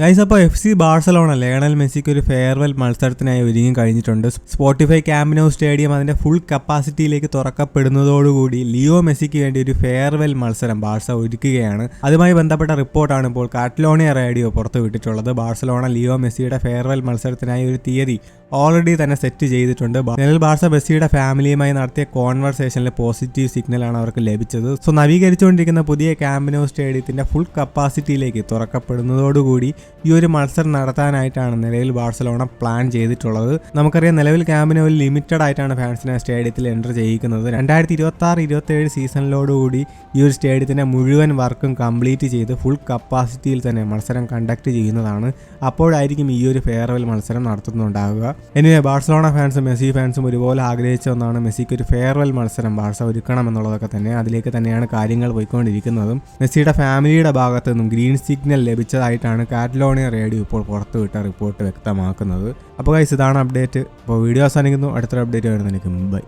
Guys, അപ്പോൾ FC Barcelona Lionel മെസ്സിക്ക് ഒരു ഫെയർവെൽ മത്സരത്തിനായി ഒരുങ്ങി കഴിഞ്ഞിട്ടുണ്ട്. സ്പോട്ടിഫൈ ക്യാമ്പ് നൗ സ്റ്റേഡിയം അതിന്റെ ഫുൾ കപ്പാസിറ്റിയിലേക്ക് തുറക്കപ്പെടുന്നതോടുകൂടി ലിയോ മെസ്സിക്ക് വേണ്ടി ഒരു ഫെയർവെൽ മത്സരം ബാഴ്സ ഒരുക്കുകയാണ്. അതുമായി ബന്ധപ്പെട്ട റിപ്പോർട്ടാണ് ഇപ്പോൾ കാറ്റലോണിയ റേഡിയോ പുറത്തുവിട്ടിട്ടുള്ളത്. ബാഴ്സലോണ ലിയോ മെസ്സിയുടെ ഫെയർവെൽ മത്സരത്തിനായി ഒരു തീയതി ഓൾറെഡി തന്നെ സെറ്റ് ചെയ്തിട്ടുണ്ട്. നിലവിൽ ബാഴ്സ മെസ്സിയുടെ ഫാമിലിയുമായി നടത്തിയ കോൺവെർസേഷനിൽ പോസിറ്റീവ് സിഗ്നലാണ് അവർക്ക് ലഭിച്ചത്. സോ നവീകരിച്ചുകൊണ്ടിരിക്കുന്ന പുതിയ ക്യാമ്പ് നൗ സ്റ്റേഡിയത്തിന്റെ ഫുൾ കപ്പാസിറ്റിയിലേക്ക് തുറക്കപ്പെടുന്നതോടുകൂടി ഈ ഒരു മത്സരം നടത്താനായിട്ടാണ് നിലവിൽ ബാഴ്സലോണ പ്ലാൻ ചെയ്തിട്ടുള്ളത്. നമുക്കറിയാം, നിലവിൽ ക്യാമ്പ് നൗവിൽ ലിമിറ്റഡ് ആയിട്ടാണ് ഫാൻസിനെ സ്റ്റേഡിയത്തിൽ എൻ്റർ ചെയ്യിക്കുന്നത്. 2026-27 സീസണിലോടുകൂടി ഈ ഒരു സ്റ്റേഡിയത്തിന്റെ മുഴുവൻ വർക്കും കംപ്ലീറ്റ് ചെയ്ത് ഫുൾ കപ്പാസിറ്റിയിൽ തന്നെ മത്സരം കണ്ടക്ട് ചെയ്യുന്നതാണ്. അപ്പോഴായിരിക്കും ഈ ഒരു ഫെയർവെൽ മത്സരം നടത്തുന്നുണ്ടാവുക. എനിവേ, ബാഴ്സലോണ ഫാൻസും മെസ്സി ഫാൻസും ഒരുപോലെ ആഗ്രഹിച്ച ഒന്നാണ് മെസ്സിക്ക് ഒരു ഫെയർവെൽ മത്സരം ബാഴ്സ ഒരുക്കണം എന്നുള്ളതൊക്കെ തന്നെ. അതിലേക്ക് തന്നെയാണ് കാര്യങ്ങൾ പോയിക്കൊണ്ടിരിക്കുന്നതും. മെസ്സിയുടെ ഫാമിലിയുടെ ഭാഗത്തു നിന്നും ഗ്രീൻ സിഗ്നൽ ലഭിച്ചതായിട്ടാണ് കാറ്റലോണിയ റേഡിയോ ഇപ്പോൾ പുറത്തുവിട്ട റിപ്പോർട്ട് വ്യക്തമാക്കുന്നത്. അപ്പോൾ ഗൈസ്, ഇതാണ് അപ്ഡേറ്റ്. അപ്പോൾ വീഡിയോ അവസാനിക്കുന്നു. അടുത്തൊരു അപ്ഡേറ്റ് വരുന്നതിലേക്ക് ബൈ.